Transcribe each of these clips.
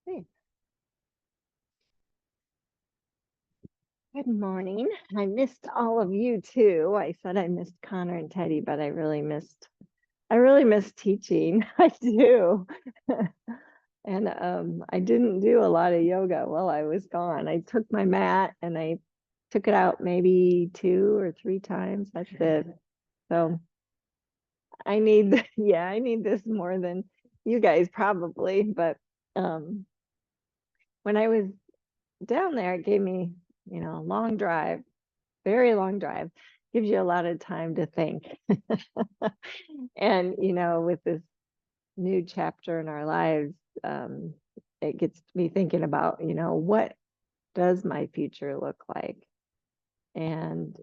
Hey, good morning. I missed all of you too. I said I missed Connor and Teddy, but I really missed teaching. I do. And I didn't do a lot of yoga while I was gone. I took my mat and I took it out maybe 2 or 3 times. That's it. So yeah, I need this more than you guys probably. But um, when I was down there, it gave me, a long drive, very long drive, gives you a lot of time to think. And, with this new chapter in our lives, um, it gets me thinking about, what does my future look like? And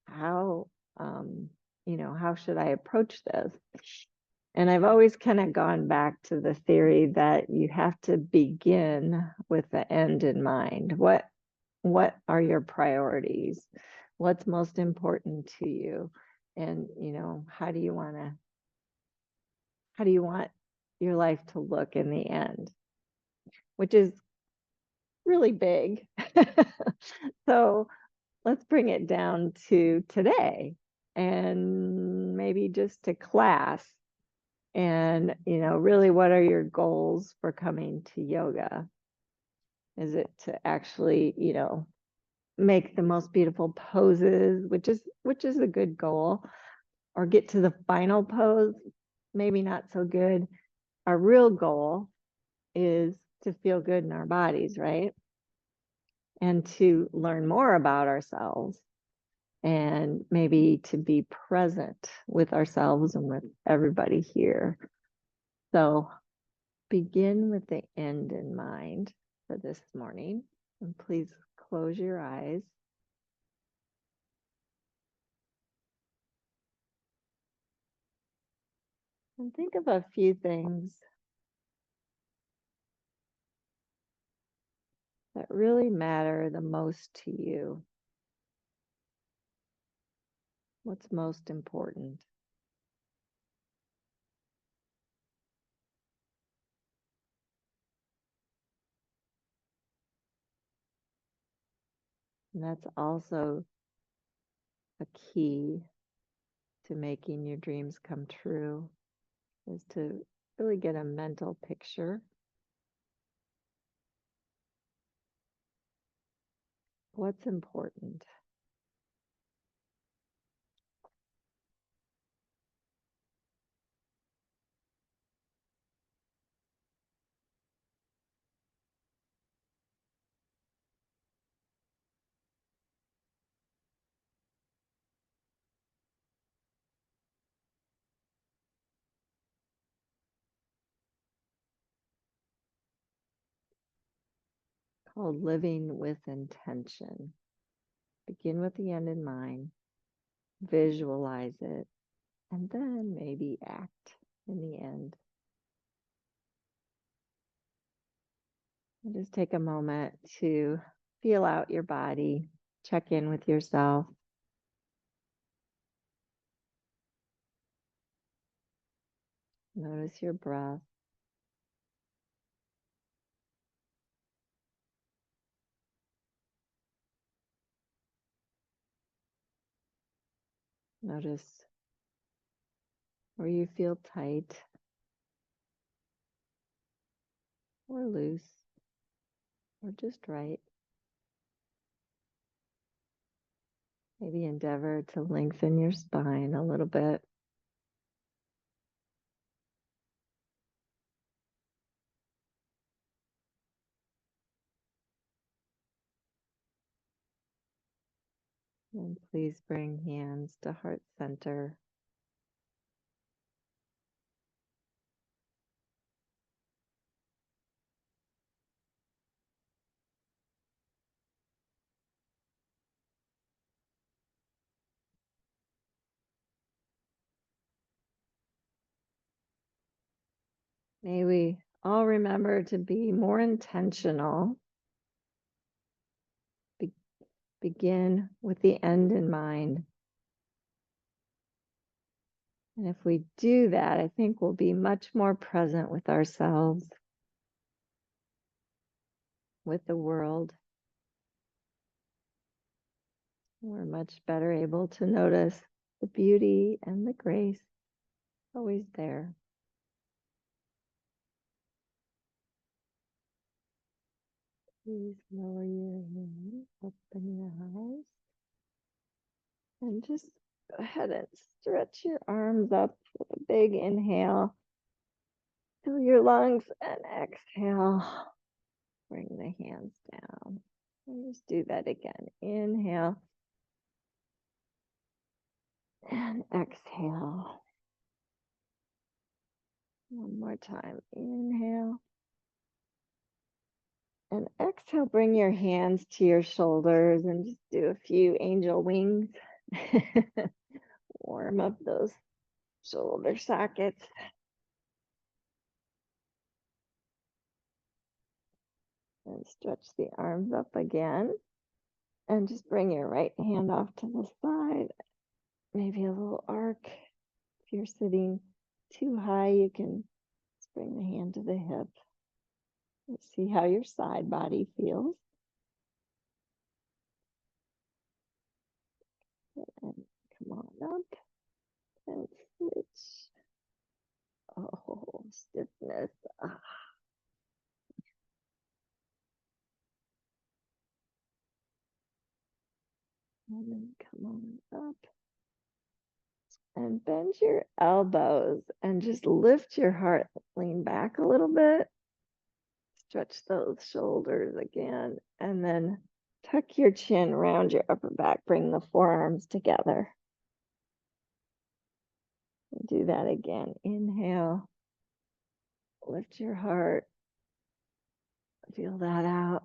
how, how should I approach this? And I've always kind of gone back to the theory that you have to begin with the end in mind. What are your priorities? What's most important to you? And, how do you want your life to look in the end? Which is really big. So let's bring it down to today and maybe just to class. And, really, what are your goals for coming to yoga? Is it to actually, make the most beautiful poses, which is a good goal, or get to the final pose, maybe not so good. Our real goal is to feel good in our bodies, right? And to learn more about ourselves and maybe to be present with ourselves and with everybody here. So begin with the end in mind for this morning. And please close your eyes. And think of a few things that really matter the most to you. What's most important? And that's also a key to making your dreams come true, is to really get a mental picture. What's important? Called living with intention. Begin with the end in mind, visualize it, and then maybe act in the end. And just take a moment to feel out your body, check in with yourself. Notice your breath. Notice where you feel tight or loose or just right. Maybe endeavor to lengthen your spine a little bit. And please bring hands to heart center. May we all remember to be more intentional. Begin with the end in mind. And if we do that, I think we'll be much more present with ourselves. with the world. We're much better able to notice the beauty and the grace always there. Please lower your hands, open your eyes, and just go ahead and stretch your arms up with a big inhale. Fill your lungs and exhale. Bring the hands down. And just do that again. Inhale and exhale. One more time. Inhale and exhale. Bring your hands to your shoulders and just do a few angel wings. Warm up those shoulder sockets. And stretch the arms up again. And just bring your right hand off to the side. Maybe a little arc. If you're sitting too high, you can just bring the hand to the hip. Let's see how your side body feels. And come on up and switch. Oh, stiffness. Ah. And then come on up. And bend your elbows and just lift your heart. Lean back a little bit. Stretch those shoulders again. And then tuck your chin around your upper back. Bring the forearms together. And do that again. Inhale. Lift your heart. Feel that out.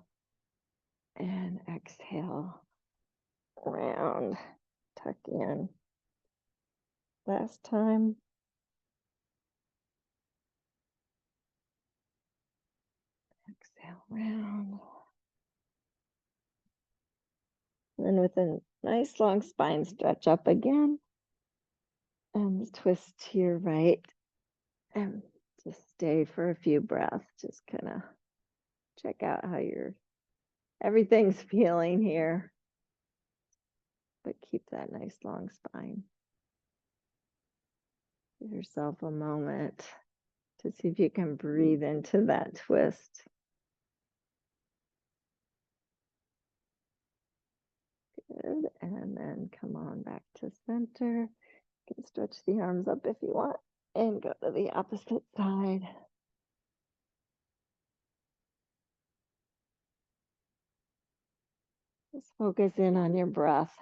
And exhale. Round. Tuck in. Last time. Exhale, round. And then with a nice long spine stretch up again. And twist to your right. And just stay for a few breaths. Just kind of check out how everything's feeling here. But keep that nice long spine. Give yourself a moment to see if you can breathe into that twist. Good. And then come on back to center. You can stretch the arms up if you want and go to the opposite side. Just focus in on your breath.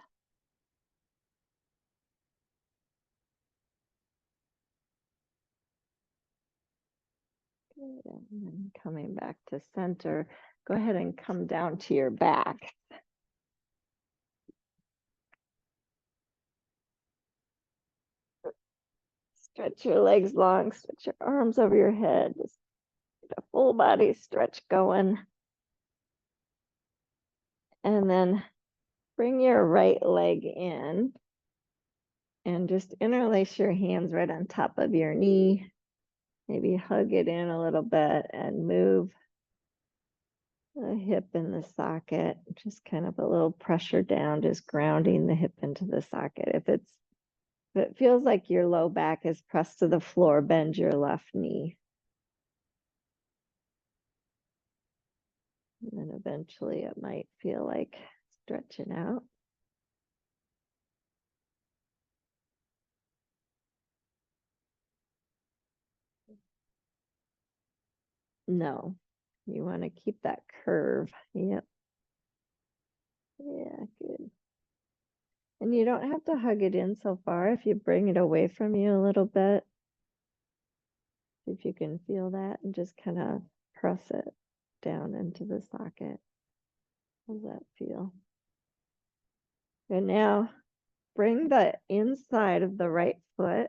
Good. And then coming back to center, go ahead and come down to your back. Stretch your legs long, stretch your arms over your head. Just get a full body stretch going. And then bring your right leg in and just interlace your hands right on top of your knee. Maybe hug it in a little bit and move the hip in the socket. Just kind of a little pressure down, just grounding the hip into the socket. If it feels like your low back is pressed to the floor, bend your left knee. And then eventually it might feel like stretching out. No, you want to keep that curve. Yep. Yeah, good. And you don't have to hug it in so far. If you bring it away from you a little bit, if you can feel that, and just kind of press it down into the socket. How does that feel? And now bring the inside of the right foot,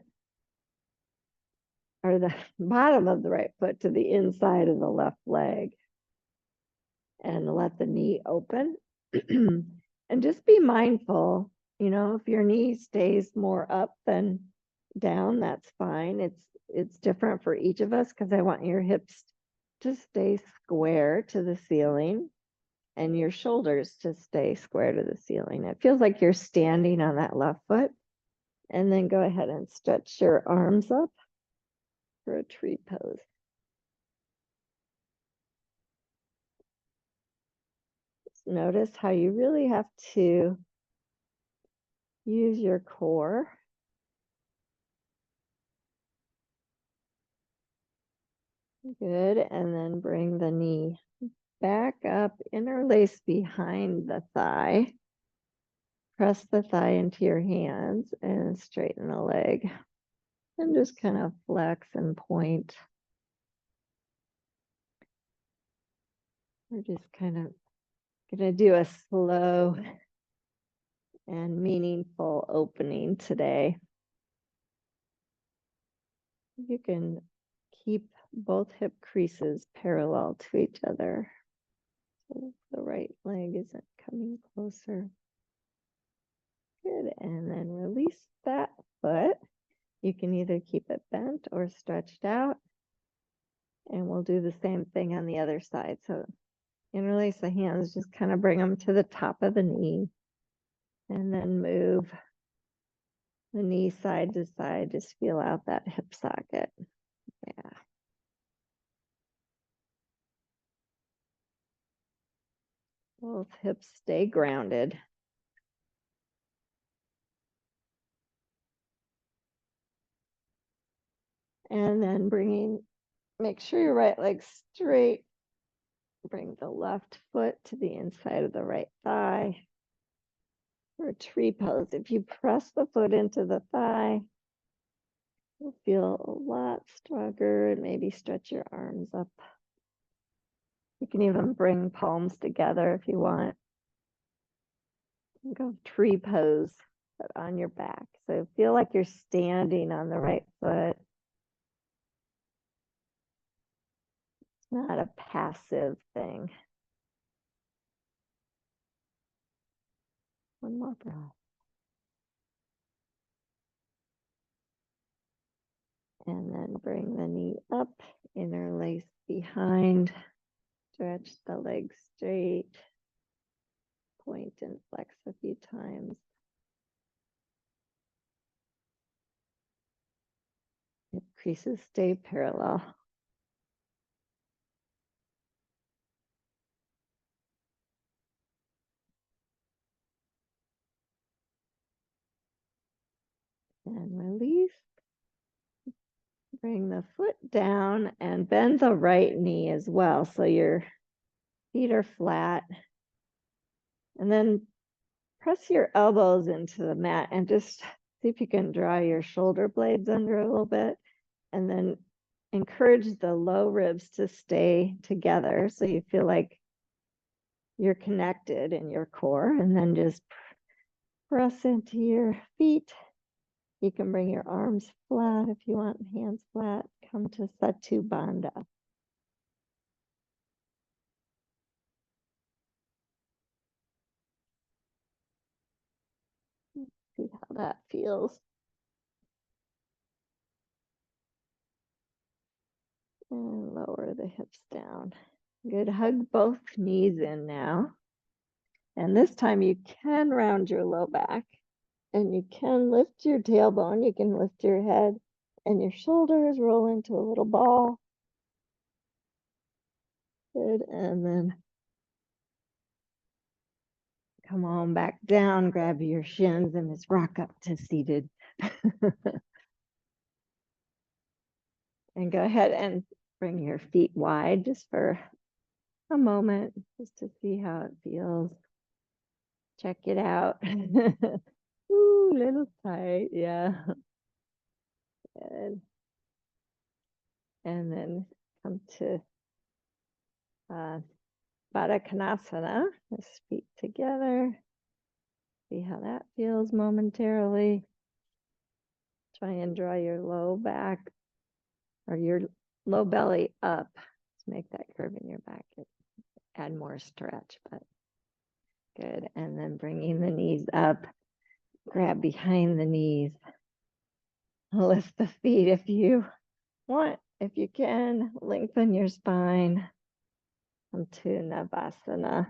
or the bottom of the right foot, to the inside of the left leg. And let the knee open. And just be mindful, if your knee stays more up than down, that's fine. It's different for each of us, because I want your hips to stay square to the ceiling. and your shoulders to stay square to the ceiling. It feels like you're standing on that left foot. And then go ahead and stretch your arms up for a tree pose. Just notice how you really have to use your core. Good, and then bring the knee back up, interlace behind the thigh. Press the thigh into your hands and straighten the leg. And just kind of flex and point. We're just kind of gonna do a slow and meaningful opening today. You can keep both hip creases parallel to each other. So the right leg isn't coming closer. Good, and then release that foot. You can either keep it bent or stretched out. And we'll do the same thing on the other side. So interlace the hands, just kind of bring them to the top of the knee. And then move the knee side to side. Just feel out that hip socket. Yeah. Both hips stay grounded. And then make sure your right leg's straight. Bring the left foot to the inside of the right thigh. For a tree pose, if you press the foot into the thigh, you'll feel a lot stronger, and maybe stretch your arms up. You can even bring palms together if you want. Go tree pose, but on your back. So feel like you're standing on the right foot. It's not a passive thing. One more breath. And then bring the knee up, interlace behind, stretch the legs straight, point and flex a few times. Hip creases stay parallel. And release. Bring the foot down and bend the right knee as well. So your feet are flat. And then press your elbows into the mat and just see if you can draw your shoulder blades under a little bit. And then encourage the low ribs to stay together so you feel like you're connected in your core. And then just press into your feet. You can bring your arms flat if you want, hands flat. Come to Satu Bandha. See how that feels. And lower the hips down. Good, hug both knees in now. And this time you can round your low back. And you can lift your tailbone, you can lift your head, and your shoulders roll into a little ball. Good, and then come on back down, grab your shins, and just rock up to seated. And go ahead and bring your feet wide just for a moment, just to see how it feels. Check it out. Ooh, little tight, yeah. Good. And then come to Baddha Konasana. Let's feet together. See how that feels momentarily. Try and draw your low back or your low belly up to make that curve in your back. Add more stretch, but good. And then bringing the knees up, grab behind the knees. Lift the feet if you want. If you can, lengthen your spine. Come to Navasana.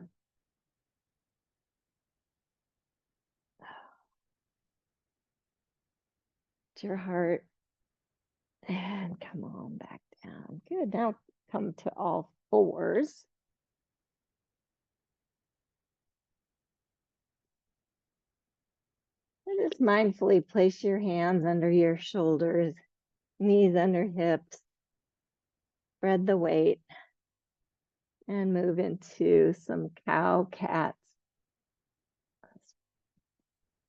Lift your heart and come on back down. Good. Now come to all fours. And just mindfully place your hands under your shoulders, knees under hips. Spread the weight and move into some cow cats.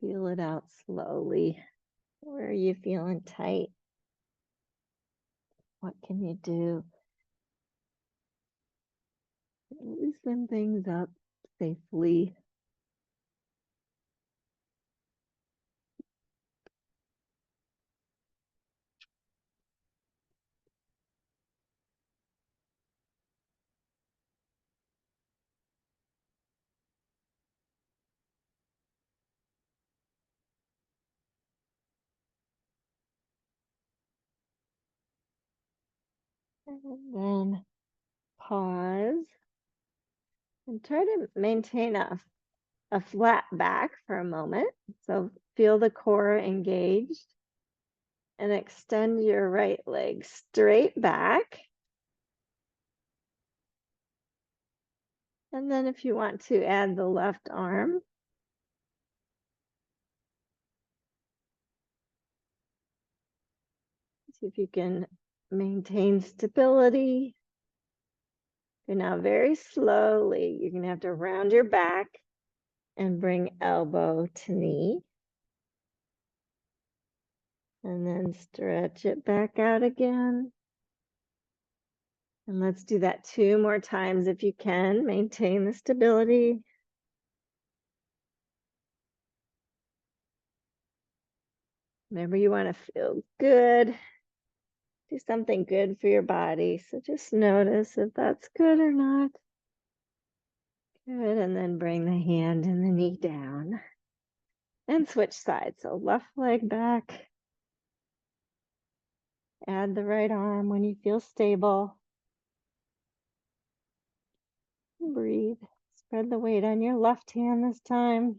Feel it out slowly. Where are you feeling tight? What can you do? Loosen things up safely. And then pause and try to maintain a flat back for a moment. So feel the core engaged and extend your right leg straight back. And then if you want to add the left arm, see if you can maintain stability. And now very slowly, you're going to have to round your back and bring elbow to knee. And then stretch it back out again. And let's do that 2 more times if you can. Maintain the stability. Remember, you want to feel good. Do something good for your body. So just notice if that's good or not. Good. And then bring the hand and the knee down. And switch sides. So left leg back. Add the right arm when you feel stable. Breathe. Spread the weight on your left hand this time.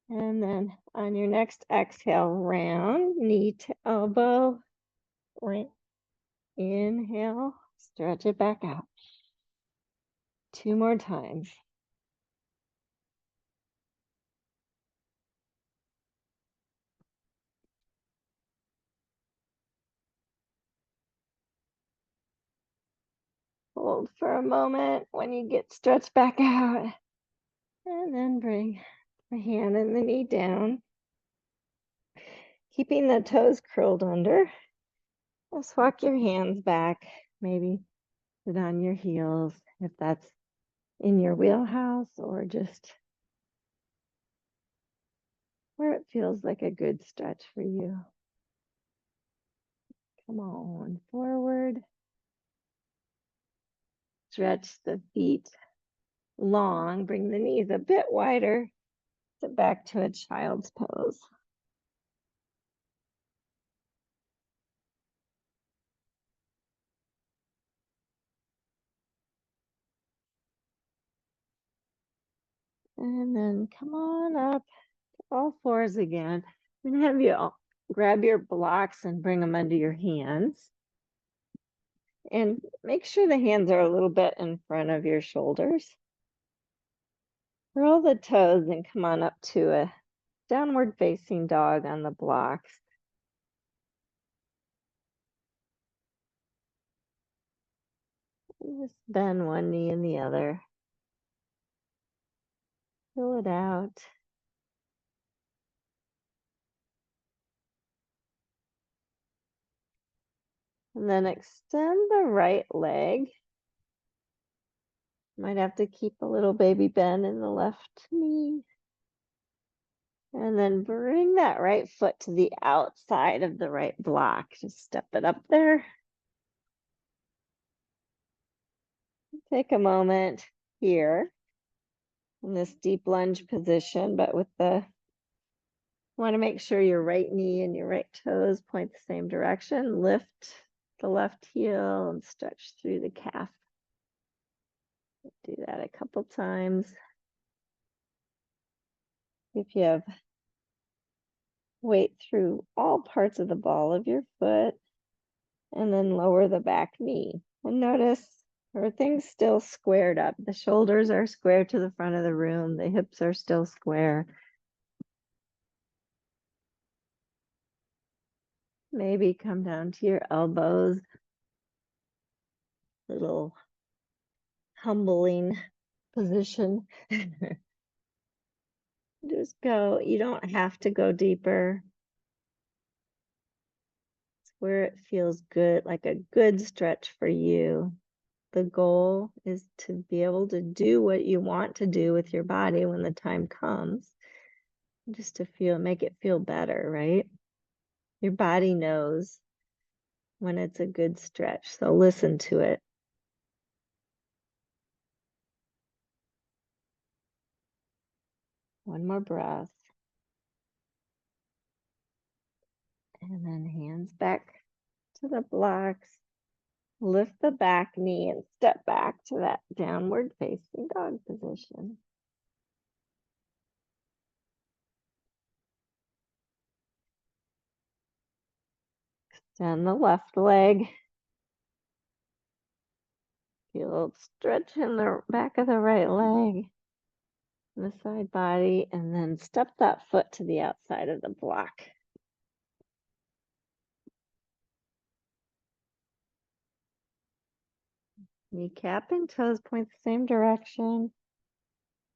And then on your next exhale, round, knee to elbow. Inhale, stretch it back out. 2 more times. Hold for a moment when you get stretched back out. And then bring the hand and the knee down. Keeping the toes curled under. Just walk your hands back. Maybe sit on your heels if that's in your wheelhouse or just where it feels like a good stretch for you. Come on, forward. Stretch the feet long. Bring the knees a bit wider. Sit back to a child's pose. And then come on up to all fours again. I'm going to have you grab your blocks and bring them under your hands. And make sure the hands are a little bit in front of your shoulders. Roll the toes and come on up to a downward facing dog on the blocks. And just bend one knee and the other. Fill it out. And then extend the right leg. Might have to keep a little baby bend in the left knee. And then bring that right foot to the outside of the right block. Just step it up there. Take a moment here in this deep lunge position, but with the, want to make sure your right knee and your right toes point the same direction. Lift the left heel and stretch through the calf. Do that a couple times. If you have weight through all parts of the ball of your foot, and then lower the back knee. And notice everything's still squared up. The shoulders are square to the front of the room. The hips are still square. Maybe come down to your elbows. Little humbling position. Just go. You don't have to go deeper. It's where it feels good, like a good stretch for you. The goal is to be able to do what you want to do with your body when the time comes, just to make it feel better, right? Your body knows when it's a good stretch, so listen to it. One more breath. And then hands back to the blocks. Lift the back knee and step back to that downward facing dog position. Extend the left leg. Feel a stretch in the back of the right leg, the side body, and then step that foot to the outside of the block. Kneecap and toes point the same direction.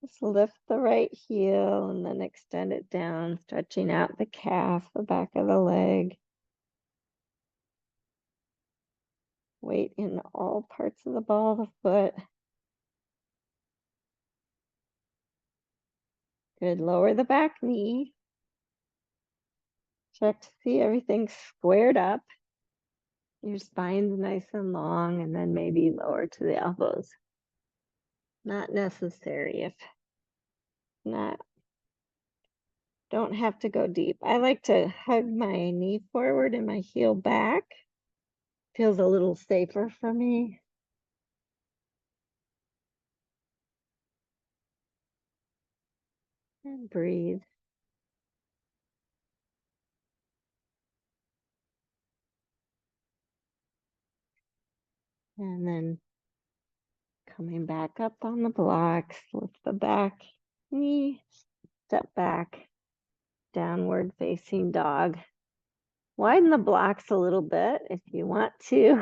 Just lift the right heel and then extend it down, stretching out the calf, the back of the leg. Weight in all parts of the ball of the foot. Good. Lower the back knee. Check to see everything's squared up. Your spine's nice and long, and then maybe lower to the elbows. Not necessary if not. Don't have to go deep. I like to hug my knee forward and my heel back. Feels a little safer for me. And breathe. And then coming back up on the blocks, lift the back knee, step back, downward facing dog. Widen the blocks a little bit if you want to.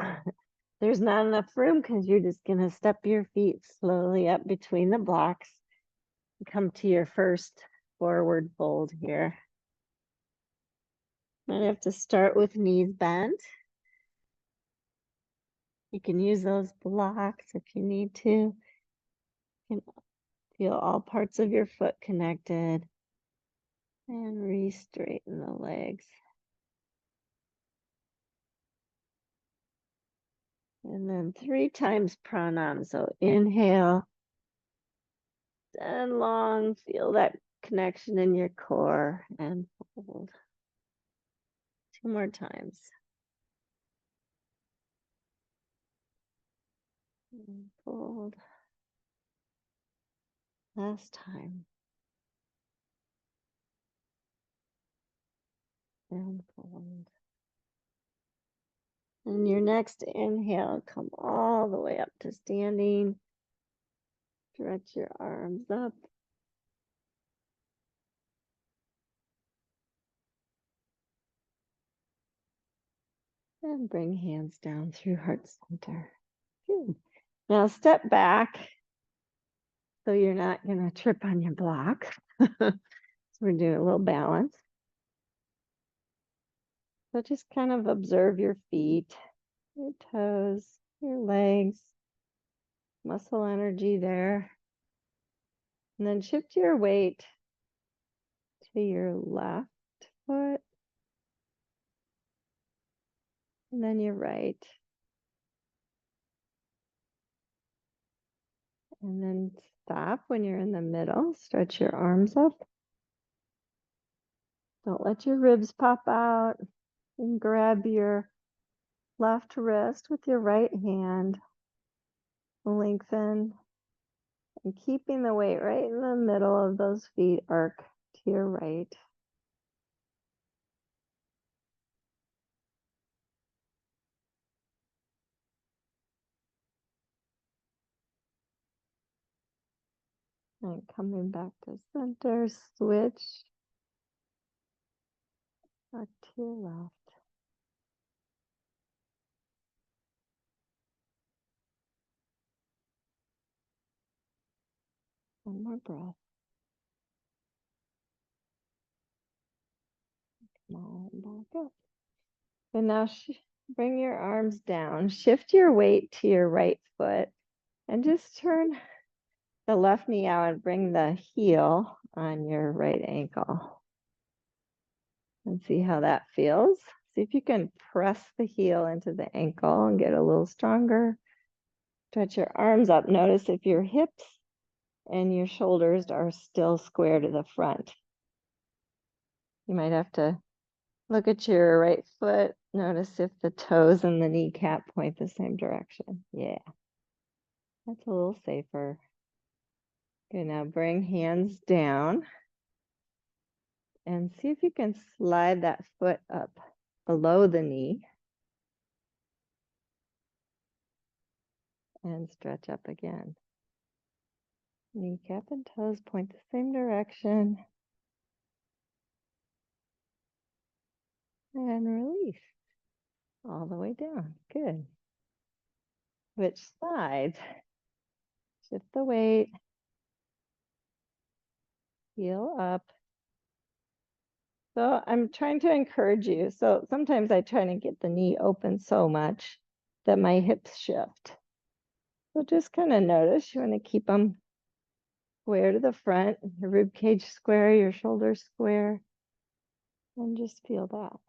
There's not enough room because you're just going to step your feet slowly up between the blocks. Come to your first forward fold here. Might have to start with knees bent. You can use those blocks if you need to. You can feel all parts of your foot connected. And re-straighten the legs. And then 3 times pranam. So inhale and long. Feel that connection in your core and hold. 2 more times. And fold. Last time. And fold. And your next inhale, come all the way up to standing. Stretch your arms up. And bring hands down through heart center. Good. Now step back so you're not going to trip on your block. So we're doing a little balance. So just kind of observe your feet, your toes, your legs, muscle energy there. And then shift your weight to your left foot. And then your right. And then stop when you're in the middle. Stretch your arms up. Don't let your ribs pop out. And grab your left wrist with your right hand. Lengthen. And keeping the weight right in the middle of those feet, arc to your right. And coming back to center, switch back to your left. One more breath. Come on, back up. And now bring your arms down. Shift your weight to your right foot and just turn the left knee out and bring the heel on your right ankle. And see how that feels. See if you can press the heel into the ankle and get a little stronger. Stretch your arms up. Notice if your hips and your shoulders are still square to the front. You might have to look at your right foot. Notice if the toes and the kneecap point the same direction. Yeah, that's a little safer. Okay, now bring hands down and see if you can slide that foot up below the knee and stretch up again. Kneecap and toes point the same direction. And release all the way down. Good. Switch sides. Shift the weight. Heel up. So I'm trying to encourage you. So sometimes I try to get the knee open so much that my hips shift. So just kind of notice. You want to keep them square to the front, your rib cage square, your shoulders square, and just feel that.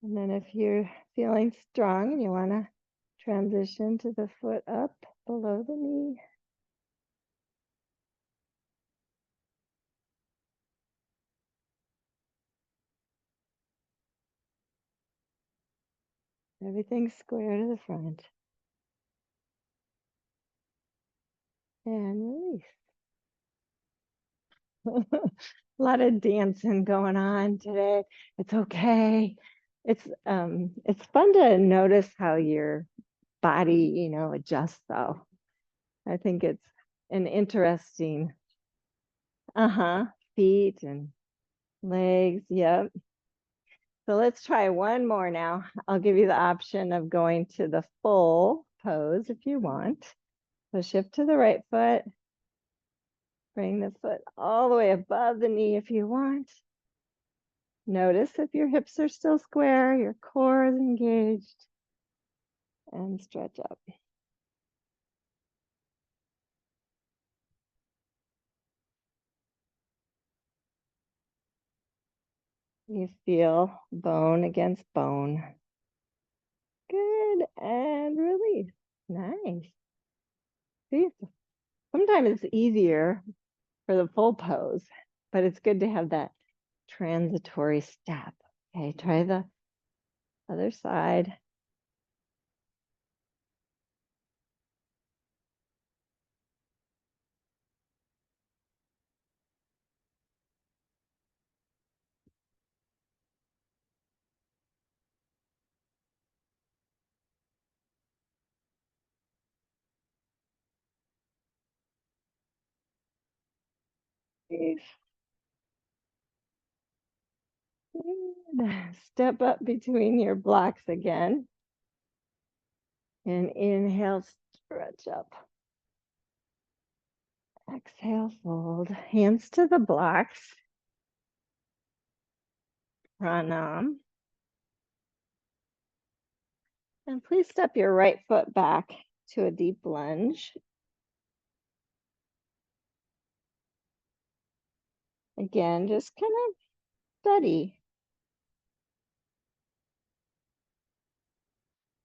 And then if you're feeling strong and you want to transition to the foot up below the knee. Everything's square to the front. And release. A lot of dancing going on today. It's okay. It's fun to notice how your body, adjusts though. I think it's an interesting, feet and legs. Yep. So let's try one more now. I'll give you the option of going to the full pose if you want. So shift to the right foot. Bring the foot all the way above the knee if you want. Notice if your hips are still square, your core is engaged, and stretch up. You feel bone against bone. Good, and release. Nice. See, sometimes it's easier for the full pose, but it's good to have that transitory step. Okay, try the other side. Step up between your blocks again. And inhale, stretch up. Exhale, fold. Hands to the blocks. Pranam. And please step your right foot back to a deep lunge. Again, just kind of steady.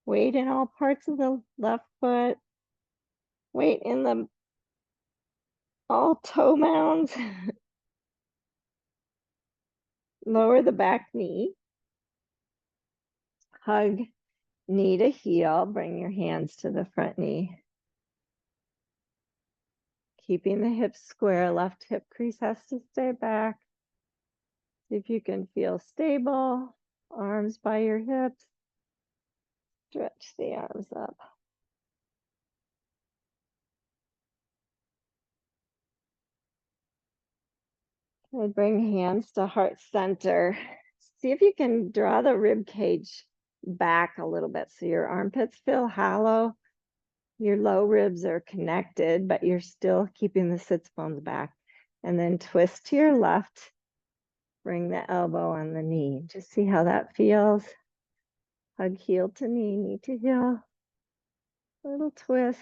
Weight in all parts of the left foot. Weight in the all toe mounds. Lower the back knee. Hug knee to heel. Bring your hands to the front knee. keeping the hips square. Left hip crease has to stay back. See if you can feel stable. Arms by your hips. Stretch the arms up. And bring hands to heart center. See if you can draw the rib cage back a little bit so your armpits feel hollow. Your low ribs are connected, but you're still keeping the sits bones back. And then twist to your left. Bring the elbow on the knee. Just see how that feels. Hug heel to knee, knee to heel. Little twist.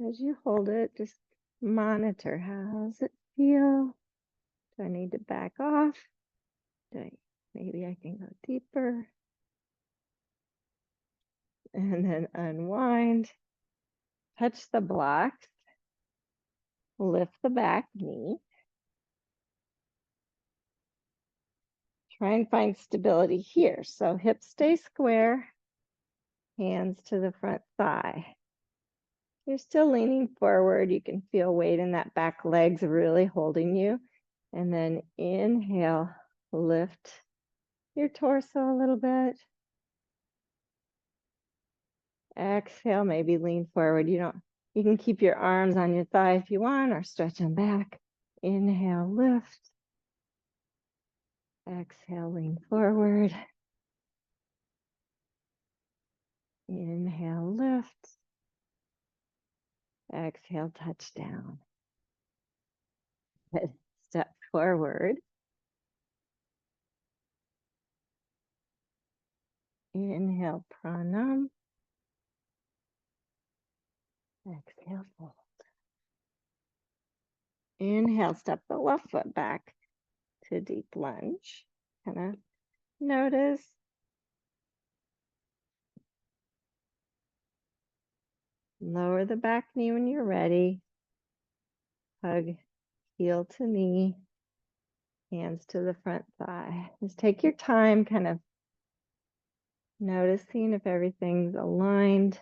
As you hold it, just monitor. How does it feel? Do I need to back off? Maybe I can go deeper. And then unwind. Touch the blocks. Lift the back knee. Try and find stability here. So hips stay square. Hands to the front thigh. You're still leaning forward. You can feel weight in that back leg's really holding you. And then inhale, lift your torso a little bit. Exhale, maybe lean forward. You can keep your arms on your thigh if you want, or stretch them back. Inhale, lift. Exhale, lean forward. Inhale, lift. Exhale, touch down. Step forward. Inhale, pranam. Exhale, fold. Inhale, step the left foot back to deep lunge. Kind of notice. Lower the back knee when you're ready. Hug heel to knee. Hands to the front thigh. Just take your time, kind of noticing if everything's aligned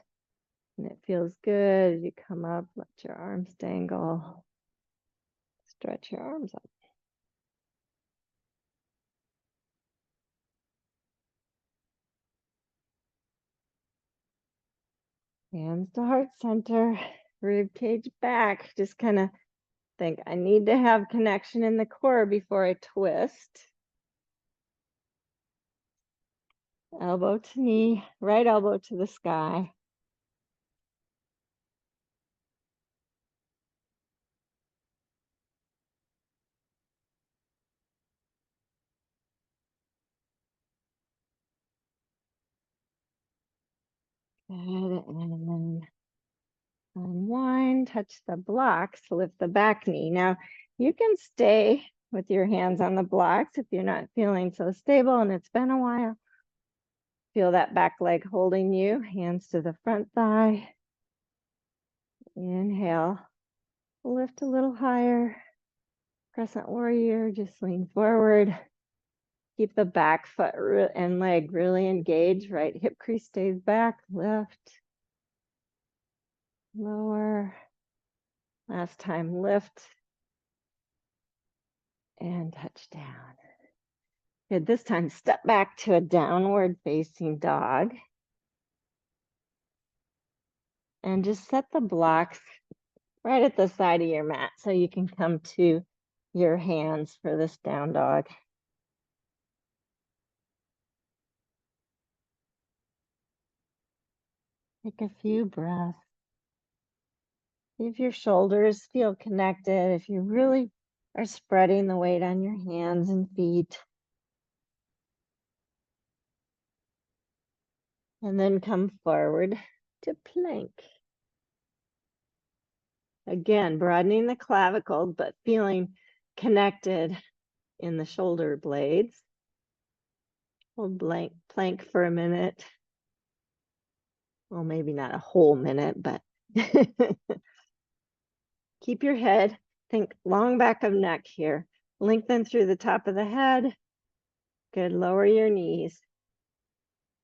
and it feels good. As you come up, let your arms dangle. Stretch your arms up. Hands to heart center, rib cage back. Just kind of think, I need to have connection in the core before I twist. Elbow to knee, right elbow to the sky. Good, and then unwind, touch the blocks, lift the back knee. Now, you can stay with your hands on the blocks if you're not feeling so stable and it's been a while. Feel that back leg holding you, hands to the front thigh. Inhale, lift a little higher. Crescent warrior, just lean forward. Keep the back foot and leg really engaged. Right hip crease stays back, lift. Lower. Last time, lift. And touch down. Good, this time step back to a downward facing dog. And just set the blocks right at the side of your mat so you can come to your hands for this down dog. Take a few breaths. See if your shoulders feel connected, if you really are spreading the weight on your hands and feet. And then come forward to plank. Again, broadening the clavicles, but feeling connected in the shoulder blades. Hold plank for a minute. Well, maybe not a whole minute, but keep your head, think long back of neck here. Lengthen through the top of the head. Good, lower your knees.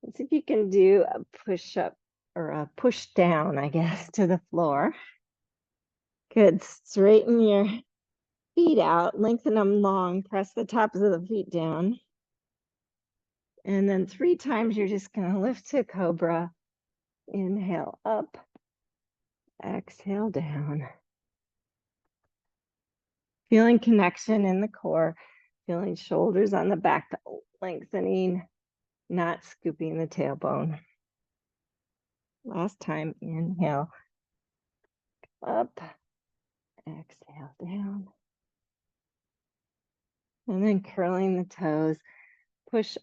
Let's see if you can do a push up or a push down, I guess, to the floor. Good. Straighten your feet out, lengthen them long, press the tops of the feet down. And then 3 times, you're just going to lift to cobra. Inhale up, exhale down. Feeling connection in the core, feeling shoulders on the back, lengthening, not scooping the tailbone. Last time, inhale up, exhale down. And then curling the toes, push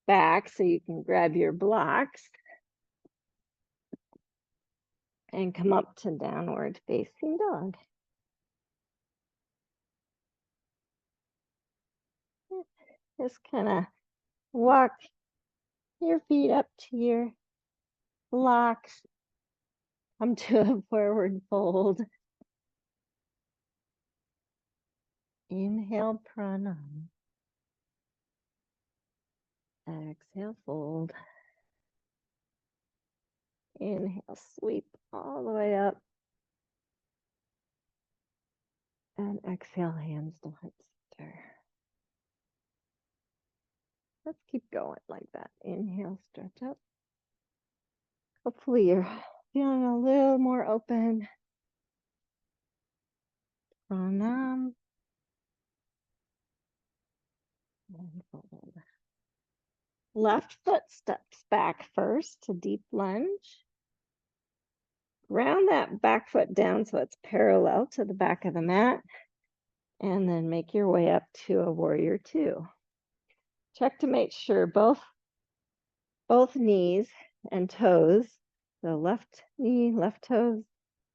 back so you can grab your blocks and come up to downward facing dog. Just kind of walk your feet up to your blocks. Come to a forward fold. Inhale, pranam. Exhale, fold. Inhale, sweep all the way up. And exhale, hands to heart center. Let's keep going like that. Inhale, stretch up. Hopefully you're feeling a little more open. Pranam. And fold. Left foot steps back first to deep lunge. Round that back foot down so it's parallel to the back of the mat. And then make your way up to a warrior 2. Check to make sure both knees and toes, the left knee, left toes,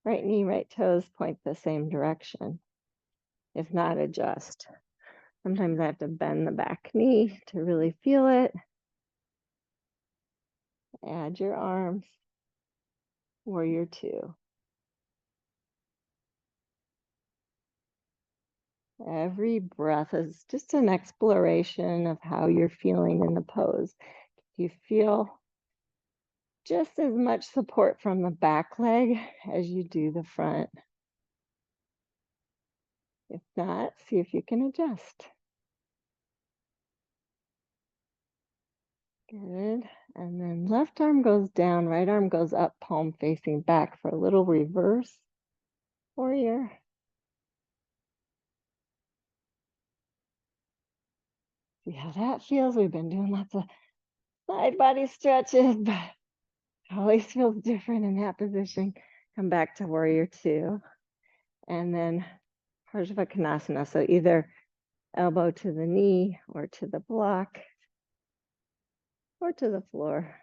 right knee, right toes point the same direction. If not, adjust. Sometimes I have to bend the back knee to really feel it. Add your arms. Warrior 2. Every breath is just an exploration of how you're feeling in the pose. You feel just as much support from the back leg as you do the front. If not, see if you can adjust. Good. And then left arm goes down, right arm goes up, palm facing back for a little reverse warrior. See how that feels. We've been doing lots of side body stretches, but it always feels different in that position. Come back to warrior 2. And then Parsvakonasana. So either elbow to the knee or to the block or to the floor.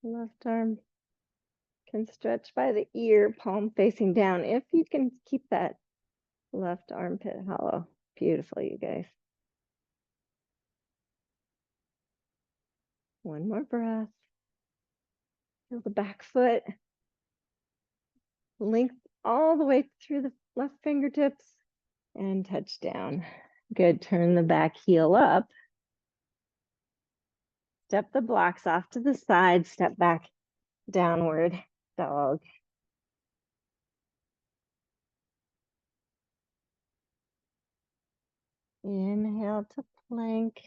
Left arm can stretch by the ear, palm facing down. If you can keep that left armpit hollow. Beautiful, you guys. One more breath. Feel the back foot. Length all the way through the left fingertips and touch down. Good. Turn the back heel up. Step the blocks off to the side. Step back, downward dog. Inhale to plank.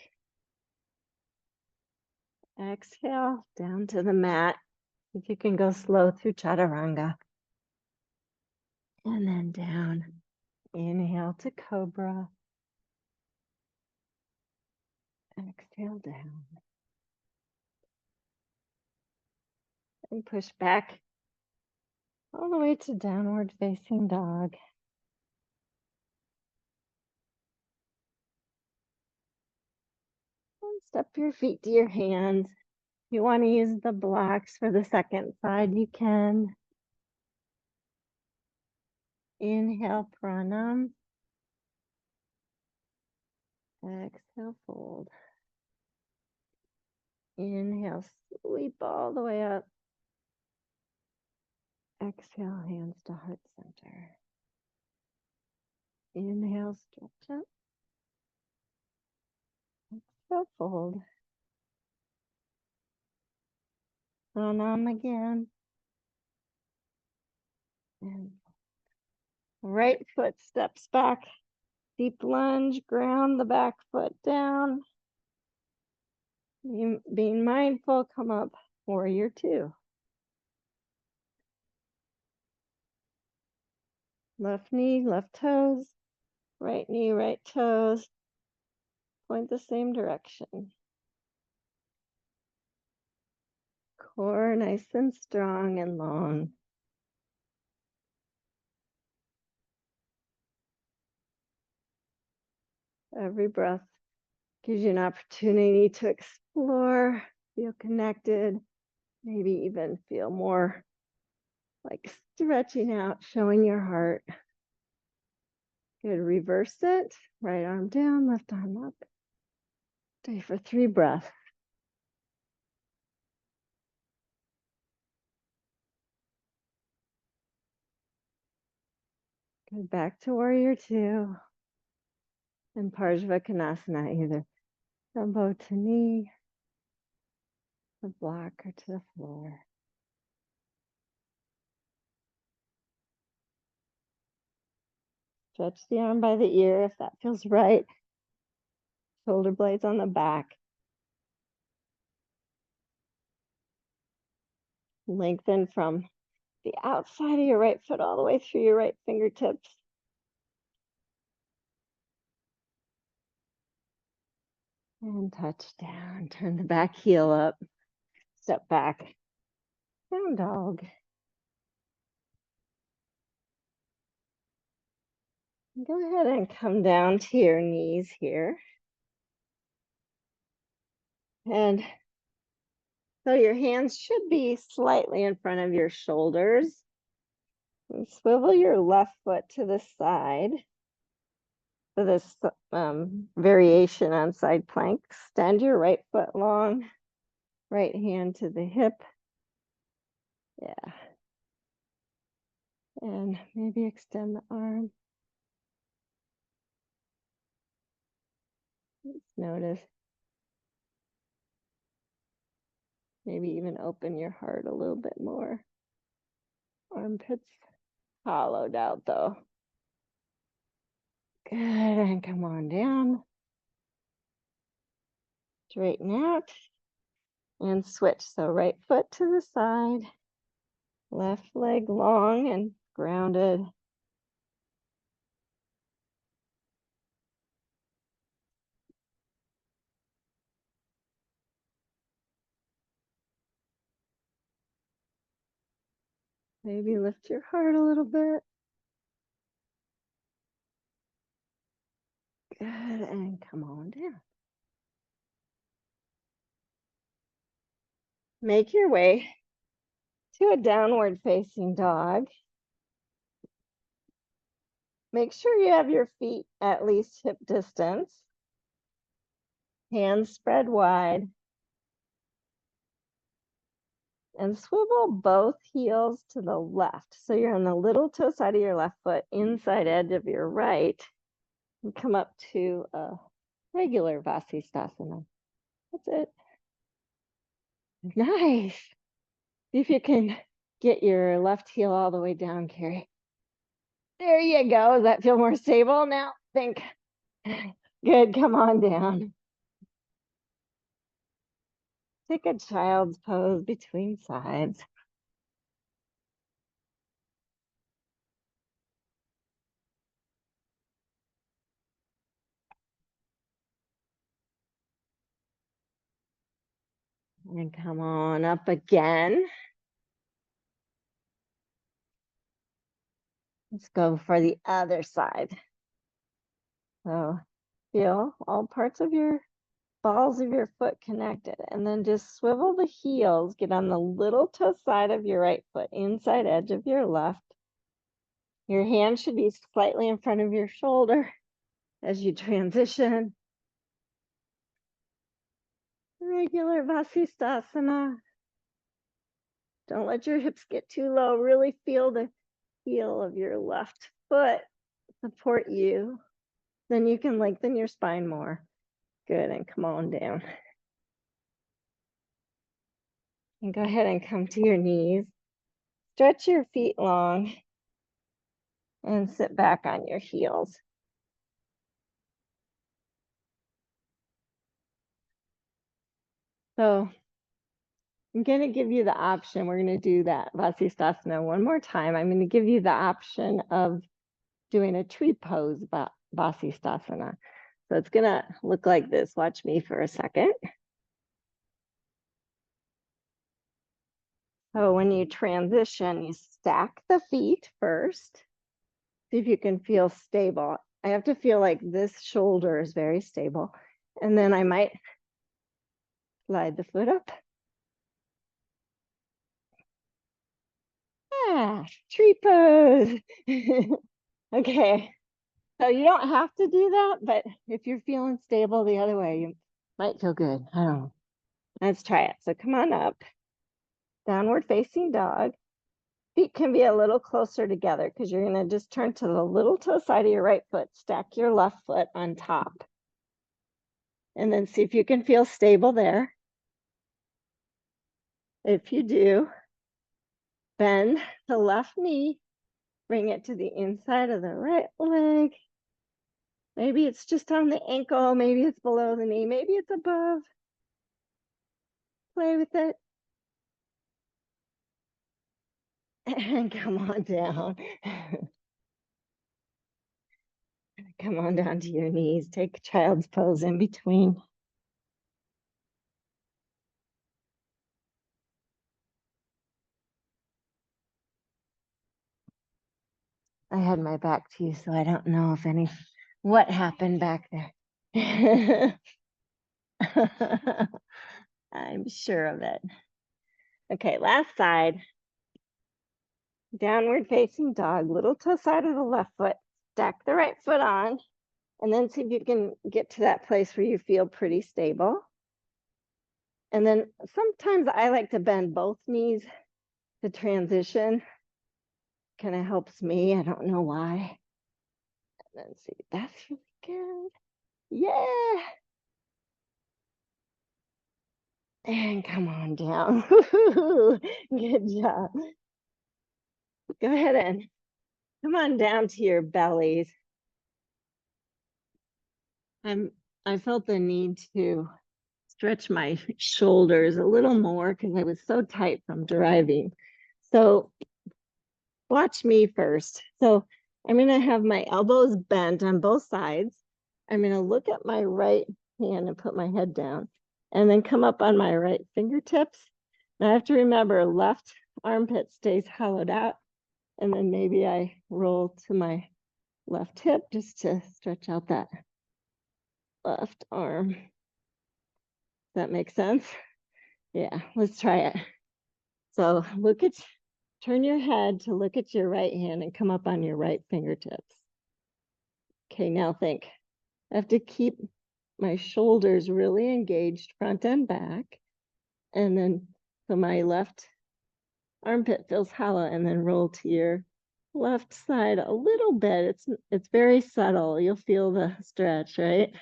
Exhale down to the mat. If you can go slow through chaturanga. And then down. Inhale to cobra. Exhale down. And push back all the way to downward facing dog. And step your feet to your hands. If you want to use the blocks for the second side, you can. Inhale, pranam. Exhale, fold. Inhale, sweep all the way up. Exhale, hands to heart center. Inhale, stretch up. Exhale, fold. Pranam again. And right foot steps back. Deep lunge, ground the back foot down. Being mindful, come up, warrior two. Left knee, left toes, right knee, right toes. Point the same direction. Core nice and strong and long. Every breath gives you an opportunity to explore, feel connected, maybe even feel more like stretching out, showing your heart. Good, reverse it. Right arm down, left arm up. Stay for 3 breaths. Good, back to warrior two. And Parshvakonasana, either elbow to knee, the block, or to the floor. Stretch the arm by the ear if that feels right. Shoulder blades on the back. Lengthen from the outside of your right foot all the way through your right fingertips. And touch down. Turn the back heel up. Step back. Down dog. Go ahead and come down to your knees here. And so your hands should be slightly in front of your shoulders. And swivel your left foot to the side for this variation on side plank. Extend your right foot long, right hand to the hip. Yeah. And maybe extend the arm. Just notice. Maybe even open your heart a little bit more. Armpits hollowed out though. Good, and come on down. Straighten out and switch. So right foot to the side, left leg long and grounded. Maybe lift your heart a little bit. Good, and come on down. Make your way to a downward facing dog. Make sure you have your feet at least hip distance. Hands spread wide. And swivel both heels to the left. So you're on the little toe side of your left foot, inside edge of your right. And come up to a regular vasisthasana. That's it. Nice. See if you can get your left heel all the way down, Carrie. There you go. Does that feel more stable now? Think. Good. Come on down. Take a child's pose between sides. And come on up again. Let's go for the other side. So feel all parts of your balls of your foot connected, and then just swivel the heels, get on the little toe side of your right foot, inside edge of your left. Your hand should be slightly in front of your shoulder as you transition. Regular vasisthasana. Don't let your hips get too low. Really feel the heel of your left foot support you. Then you can lengthen your spine more. Good, and come on down. And go ahead and come to your knees. Stretch your feet long and sit back on your heels. So I'm going to give you the option. We're going to do that vasisthasana one more time. I'm going to give you the option of doing a tree pose vasisthasana. So it's going to look like this. Watch me for a second. So when you transition, you stack the feet first. See if you can feel stable. I have to feel like this shoulder is very stable. And then I might slide the foot up. Ah, tree pose. Okay. So you don't have to do that, but if you're feeling stable the other way, you might feel good. I don't know. Let's try it. So come on up. Downward facing dog. Feet can be a little closer together because you're going to just turn to the little toe side of your right foot. Stack your left foot on top. And then see if you can feel stable there. If you do, bend the left knee. Bring it to the inside of the right leg. Maybe it's just on the ankle. Maybe it's below the knee. Maybe it's above. Play with it. And come on down. Come on down to your knees. Take child's pose in between. I had my back to you, so I don't know if what happened back there. I'm sure of it. Okay, last side. Downward facing dog, little toe side of the left foot. Stack the right foot on, and then see if you can get to that place where you feel pretty stable. And then sometimes I like to bend both knees to transition. Kind of helps me. I don't know why. And then see, that's really good. Yeah. And come on down. Good job. Go ahead and come on down to your bellies. I felt the need to stretch my shoulders a little more because I was so tight from driving. So watch me first. So I'm going to have my elbows bent on both sides. I'm going to look at my right hand and put my head down and then come up on my right fingertips. Now I have to remember left armpit stays hollowed out. And then maybe I roll to my left hip just to stretch out that left arm. Does that make sense? Yeah, let's try it. So turn your head to look at your right hand and come up on your right fingertips. Okay, now think. I have to keep my shoulders really engaged front and back. And then, so my left armpit feels hollow, and then roll to your left side a little bit. It's very subtle. You'll feel the stretch, right?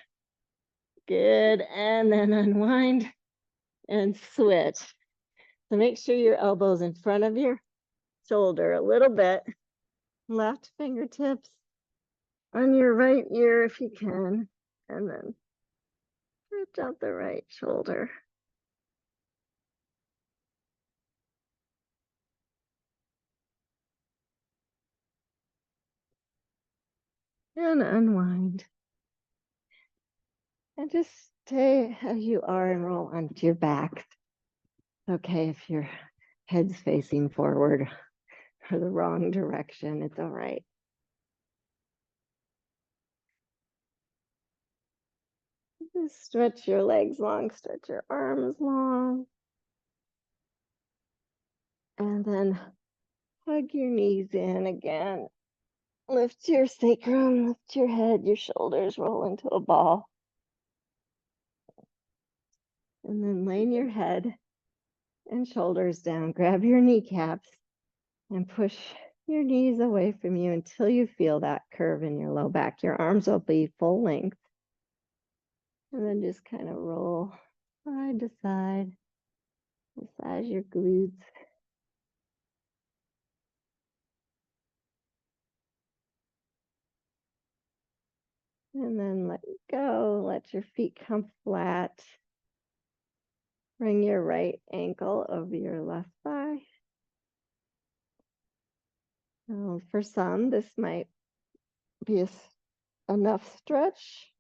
Good. And then unwind and switch. So make sure your elbow's in front of your shoulder a little bit. Left fingertips on your right ear if you can. And then stretch out the right shoulder. And unwind. And just stay as you are and roll onto your back. Okay, if your head's facing forward or the wrong direction, it's all right. Just stretch your legs long, stretch your arms long. And then hug your knees in again. Lift your sacrum, lift your head, your shoulders roll into a ball. And then laying your head and shoulders down. Grab your kneecaps and push your knees away from you until you feel that curve in your low back. Your arms will be full length. And then just kind of roll side to side. Massage your glutes. And then let go. Let your feet come flat. Bring your right ankle over your left thigh. Now, for some, this might be enough stretch.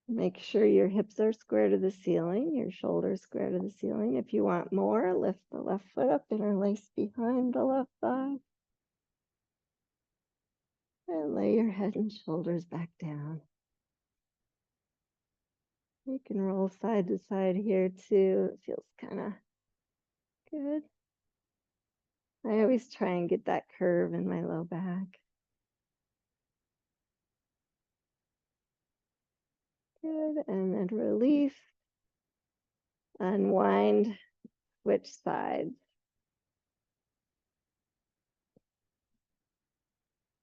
Make sure your hips are square to the ceiling, your shoulders square to the ceiling. If you want more, lift the left foot up, interlace behind the left thigh. And lay your head and shoulders back down. You can roll side to side here too. It feels kind of good. I always try and get that curve in my low back. Good, and then release. Unwind, switch sides.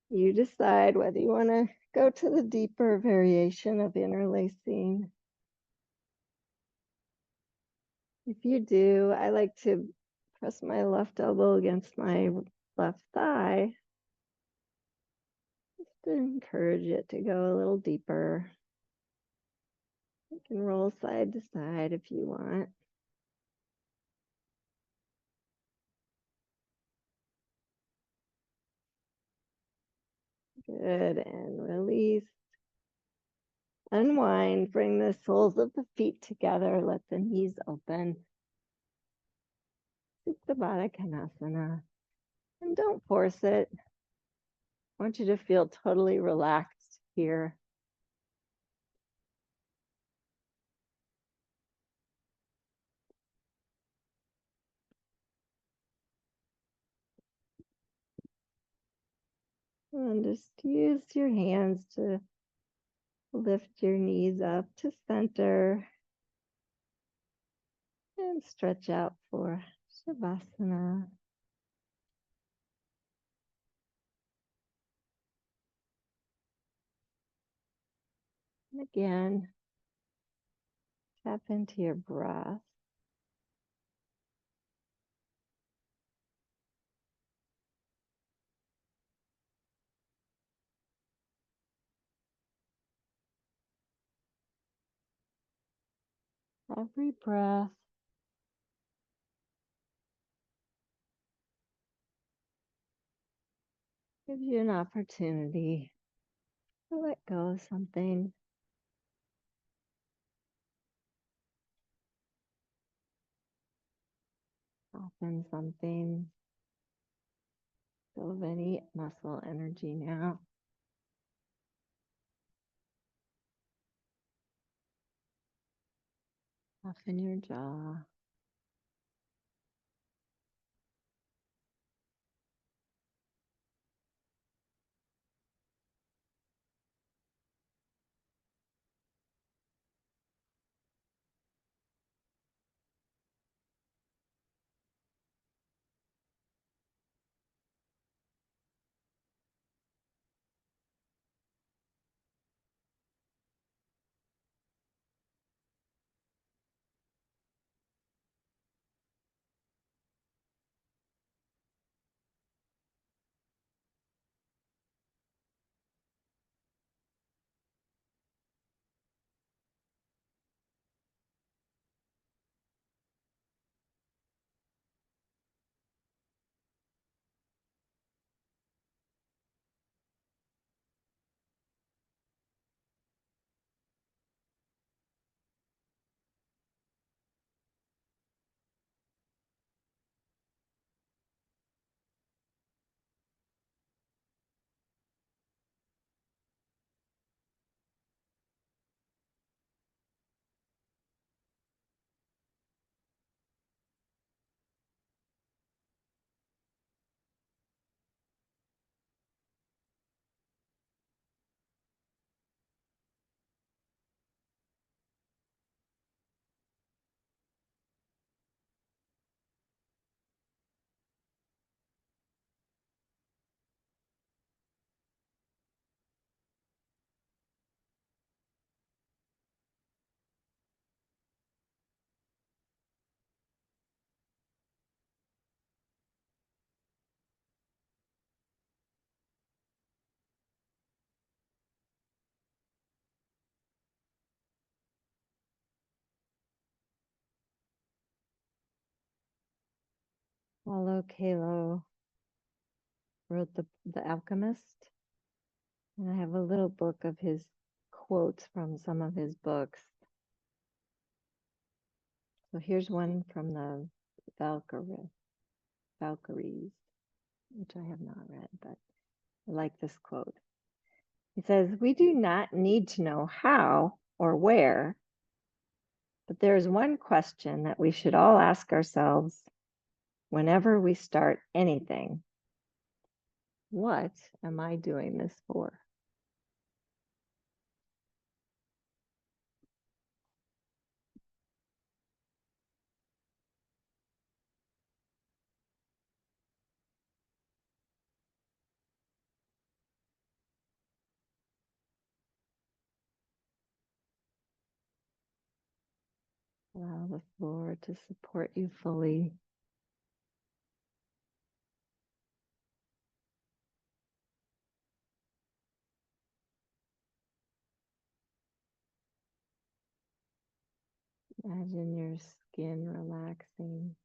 You decide whether you want to go to the deeper variation of interlacing. If you do, I like to press my left elbow against my left thigh just to encourage it to go a little deeper. You can roll side to side if you want. Good, and release. Unwind, bring the soles of the feet together, let the knees open. Supta Baddha Konasana. And don't force it. I want you to feel totally relaxed here. And just use your hands to lift your knees up to center and stretch out for Shavasana. And again, tap into your breath. Every breath gives you an opportunity to let go of something. Soften something. Go of any muscle energy now. Soften your jaw. Paulo Coelho wrote The Alchemist, and I have a little book of his quotes from some of his books. So here's one from the Valkyries, which I have not read, but I like this quote. He says, "We do not need to know how or where, but there is one question that we should all ask ourselves whenever we start anything. What am I doing this for?" Allow the floor to support you fully. Imagine your skin relaxing.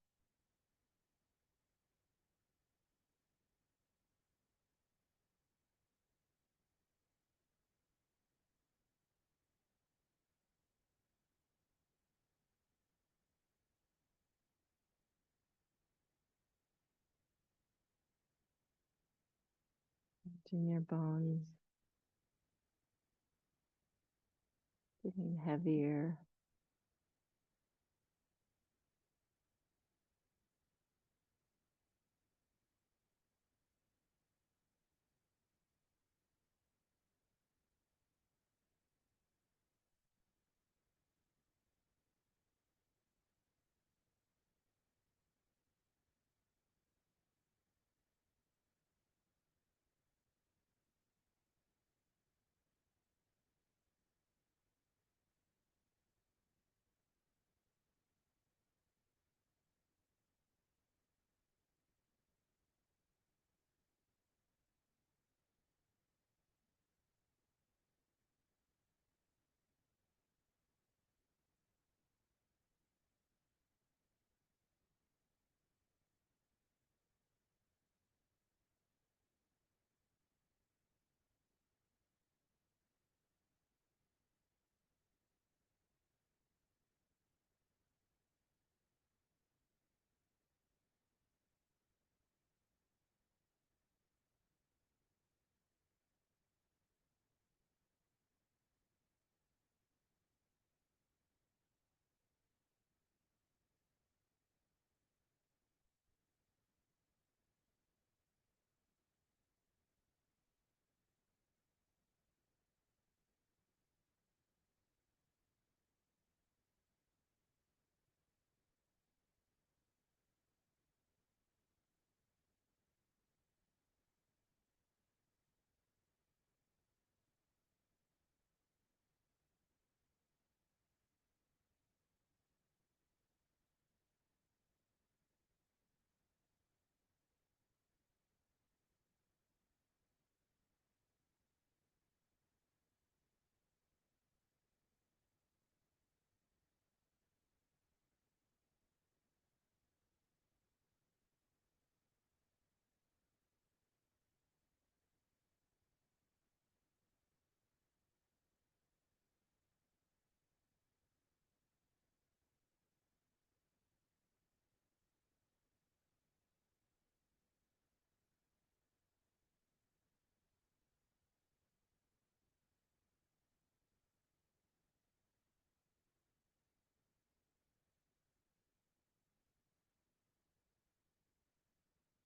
Imagine your bones getting heavier.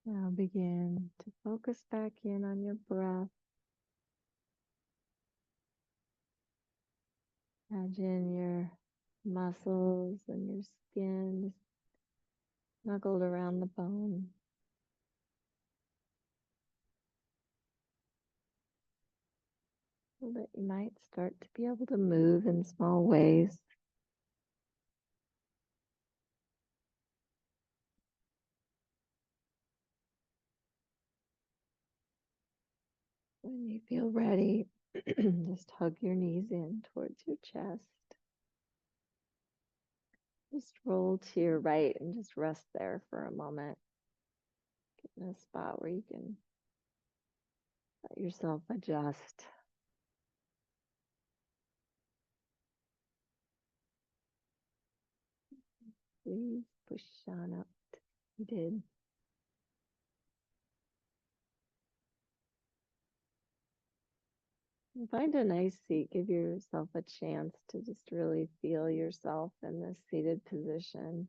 Now begin to focus back in on your breath. Imagine your muscles and your skin snuggled around the bone. So that you might start to be able to move in small ways. When you feel ready, just hug your knees in towards your chest. Just roll to your right and just rest there for a moment. in a spot where you can let yourself adjust. Please push on up. You did. And find a nice seat. Give yourself a chance to just really feel yourself in this seated position.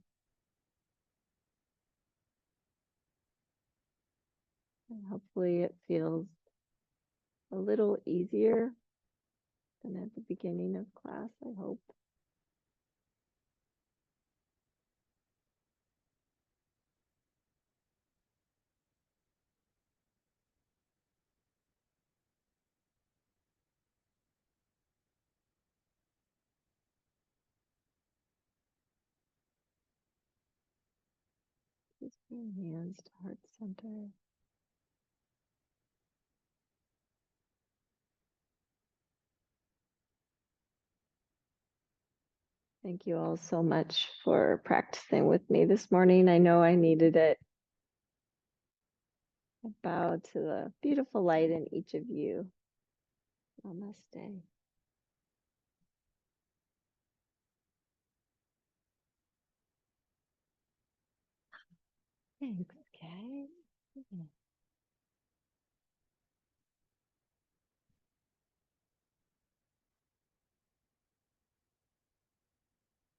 And hopefully it feels a little easier than at the beginning of class, I hope. Just bring hands to heart center. Thank you all so much for practicing with me this morning. I know I needed it. I bow to the beautiful light in each of you. Namaste. Thanks, Kay.